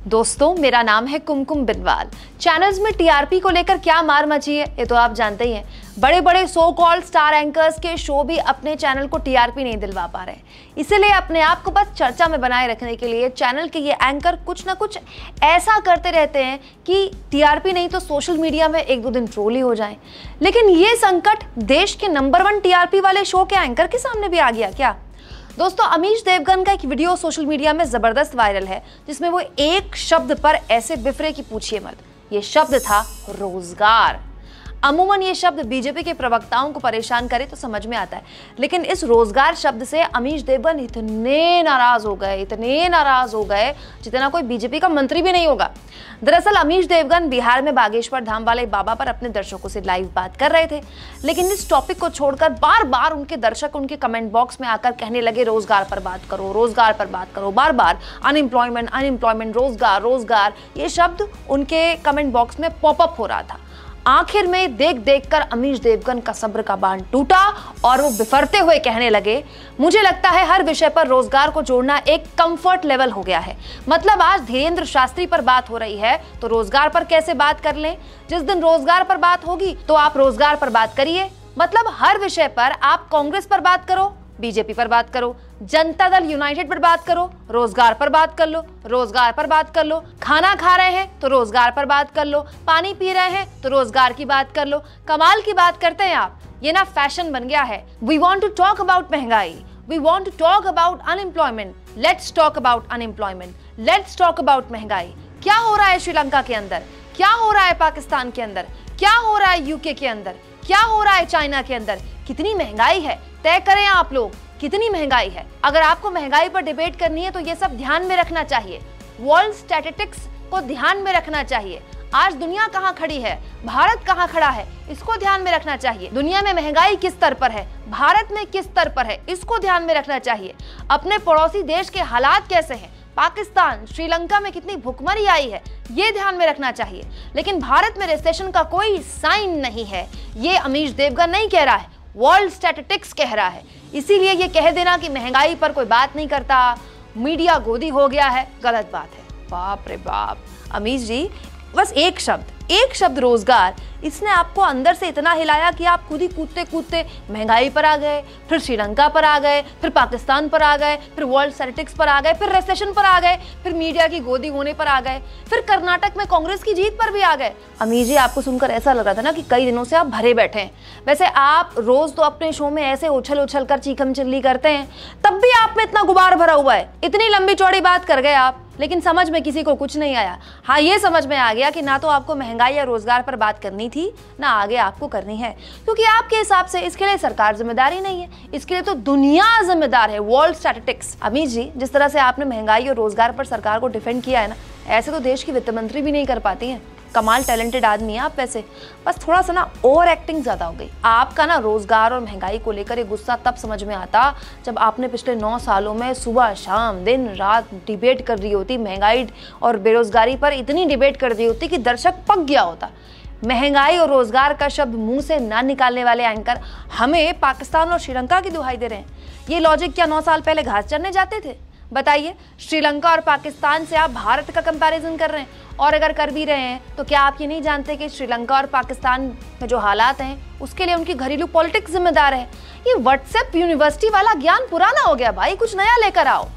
दोस्तों, मेरा नाम है कुमकुम बिनवाल। चैनल्स में टीआरपी को लेकर क्या मार मची है ये तो आप जानते ही हैं। बड़े बड़े सो कॉल्ड स्टार एंकर्स के शो भी अपने चैनल को टीआरपी नहीं दिलवा पा रहे, इसीलिए अपने आप को बस चर्चा में बनाए रखने के लिए चैनल के ये एंकर कुछ ना कुछ ऐसा करते रहते हैं कि टीआरपी नहीं तो सोशल मीडिया में एक दो दिन ट्रोल ही हो जाए। लेकिन ये संकट देश के नंबर 1 टीआरपी वाले शो के एंकर के सामने भी आ गया क्या? दोस्तों, अमीश देवगन का एक वीडियो सोशल मीडिया में जबरदस्त वायरल है, जिसमें वो एक शब्द पर ऐसे बिफरे कि पूछिए मत। ये शब्द था रोजगार। अमूमन ये शब्द बीजेपी के प्रवक्ताओं को परेशान करे तो समझ में आता है, लेकिन इस रोजगार शब्द से अमीश देवगन इतने नाराज हो गए जितना कोई बीजेपी का मंत्री भी नहीं होगा। दरअसल अमीश देवगन बिहार में बागेश्वर धाम वाले बाबा पर अपने दर्शकों से लाइव बात कर रहे थे, लेकिन इस टॉपिक को छोड़कर बार बार उनके दर्शक उनके कमेंट बॉक्स में आकर कहने लगे रोजगार पर बात करो, बार बार अनएम्प्लॉयमेंट, रोजगार ये शब्द उनके कमेंट बॉक्स में पॉपअप हो रहा था। आखिर में देख कर अमीश देवगन का सब्र का बांध टूटा और वो बिफरते हुए कहने लगे, मुझे लगता है हर विषय पर रोजगार को जोड़ना एक कंफर्ट लेवल हो गया है। मतलब आज धीरेन्द्र शास्त्री पर बात हो रही है तो रोजगार पर कैसे बात कर लें? जिस दिन रोजगार पर बात होगी तो आप रोजगार पर बात करिए। मतलब हर विषय पर आप कांग्रेस पर बात करो, बीजेपी पर बात करो, जनता दल यूनाइटेड पर बात करो, रोजगार पर बात कर लो, खाना खा रहे हैं तो रोजगार पर बात कर लो, पानी पी रहे हैं तो रोजगार की बात कर लो। कमाल की बात करते हैं आप। ये ना फैशन बन गया है। We want to talk about mehngai, we want to talk about unemployment, let's talk about unemployment, let's talk about mehngai. क्या हो रहा है श्रीलंका के अंदर, क्या हो रहा है पाकिस्तान के अंदर, क्या हो रहा है यूके के अंदर, क्या हो रहा है चाइना के अंदर? कितनी महंगाई है, तय करें आप लोग, कितनी महंगाई है। अगर आपको महंगाई पर डिबेट करनी है तो ये सब ध्यान में रखना चाहिए। वर्ल्ड स्टैटिस्टिक्स को ध्यान में रखना चाहिए। आज दुनिया कहां खड़ी है, भारत कहां खड़ा है, इसको ध्यान में रखना चाहिए। दुनिया में महंगाई किस स्तर पर है, भारत में किस स्तर पर है, इसको ध्यान में रखना चाहिए। अपने पड़ोसी देश के हालात कैसे हैं, पाकिस्तान, श्रीलंका में कितनी भुखमरी आई है, ये ध्यान में रखना चाहिए। लेकिन भारत में रिसेशन का कोई साइन नहीं है, ये अमीश देवगन नहीं कह रहा है, वर्ल्ड स्टैटिस्टिक्स कह रहा है। इसीलिए ये कह देना कि महंगाई पर कोई बात नहीं करता, मीडिया गोदी हो गया है, गलत बात है। बाप रे बाप, अमीश जी बस एक शब्द रोजगार, इसने आपको अंदर से इतना हिलाया कि आप खुद ही कूदते महंगाई पर आ गए, फिर श्रीलंका पर आ गए, फिर पाकिस्तान पर आ गए, फिर वर्ल्ड स्टैटिस्टिक्स पर आ गए, फिर रिसेशन पर आ गए, फिर मीडिया की गोदी होने पर आ गए, फिर कर्नाटक में कांग्रेस की जीत पर भी आ गए। अमीश जी, आपको सुनकर ऐसा लग रहा था ना कि कई दिनों से आप भरे बैठे हैं। वैसे आप रोज तो अपने शो में ऐसे उछल कर चीखम चिल्ली करते हैं, तब भी आप में इतना गुबार भरा हुआ है। इतनी लंबी चौड़ी बात कर गए आप, लेकिन समझ में किसी को कुछ नहीं आया। हाँ, ये समझ में आ गया कि ना तो आपको महंगाई या रोजगार पर बात करनी थी, ना आगे आपको करनी है, क्योंकि आपके हिसाब से इसके लिए सरकार जिम्मेदारी नहीं है, इसके लिए तो दुनिया जिम्मेदार है, वर्ल्ड स्टैटिस्टिक्स। अमीश जी, जिस तरह से आपने महंगाई और रोजगार पर सरकार को डिफेंड किया है ना, ऐसे तो देश की वित्त मंत्री भी नहीं कर पाती हैं। कमाल टैलेंटेड आदमी है आप वैसे, बस थोड़ा सा ना ओवर एक्टिंग ज्यादा हो गई। आपका ना रोजगार और महंगाई को लेकर ये गुस्सा तब समझ में आता जब आपने पिछले 9 सालों में सुबह शाम दिन रात डिबेट कर रही होती महंगाई और बेरोजगारी पर, इतनी डिबेट कर दी होती कि दर्शक पक गया होता। महंगाई और रोजगार का शब्द मुंह से ना निकालने वाले एंकर हमें पाकिस्तान और श्रीलंका की दुहाई दे रहे हैं। ये लॉजिक क्या 9 साल पहले घास चरने जाते थे? बताइए, श्रीलंका और पाकिस्तान से आप भारत का कंपैरिजन कर रहे हैं, और अगर कर भी रहे हैं तो क्या आप ये नहीं जानते कि श्रीलंका और पाकिस्तान में जो हालात हैं उसके लिए उनकी घरेलू पॉलिटिक्स जिम्मेदार है? ये व्हाट्सएप यूनिवर्सिटी वाला ज्ञान पुराना हो गया भाई, कुछ नया लेकर आओ।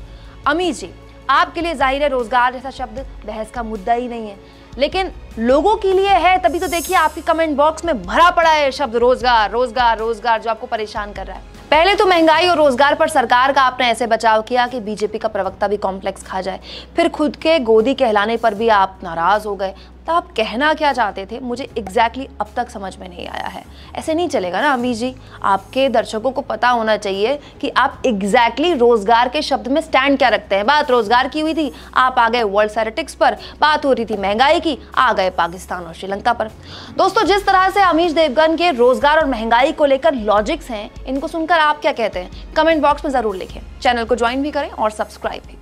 अमीश जी, आपके लिए जाहिर है रोजगार जैसा शब्द बहस का मुद्दा ही नहीं है, लेकिन लोगों के लिए है। तभी तो देखिए आपके कमेंट बॉक्स में भरा पड़ा है शब्द रोजगार जो आपको परेशान कर रहा है। पहले तो महंगाई और रोजगार पर सरकार का आपने ऐसे बचाव किया कि बीजेपी का प्रवक्ता भी कॉम्प्लेक्स खा जाए, फिर खुद के गोदी कहलाने पर भी आप नाराज हो गए। तो आप कहना क्या चाहते थे, मुझे एग्जैक्टली अब तक समझ में नहीं आया है। ऐसे नहीं चलेगा ना अमीश जी, आपके दर्शकों को पता होना चाहिए कि आप एग्जैक्टली रोजगार के शब्द में स्टैंड क्या रखते हैं। बात रोजगार की हुई थी, आप आ गए वर्ल्ड स्टैटिस्टिक्स पर, बात हो रही थी महंगाई की, आ गए पाकिस्तान और श्रीलंका पर। दोस्तों, जिस तरह से अमीश देवगन के रोजगार और महंगाई को लेकर लॉजिक्स हैं, इनको सुनकर आप क्या कहते हैं? कमेंट बॉक्स में जरूर लिखें। चैनल को ज्वाइन भी करें और सब्सक्राइब भी।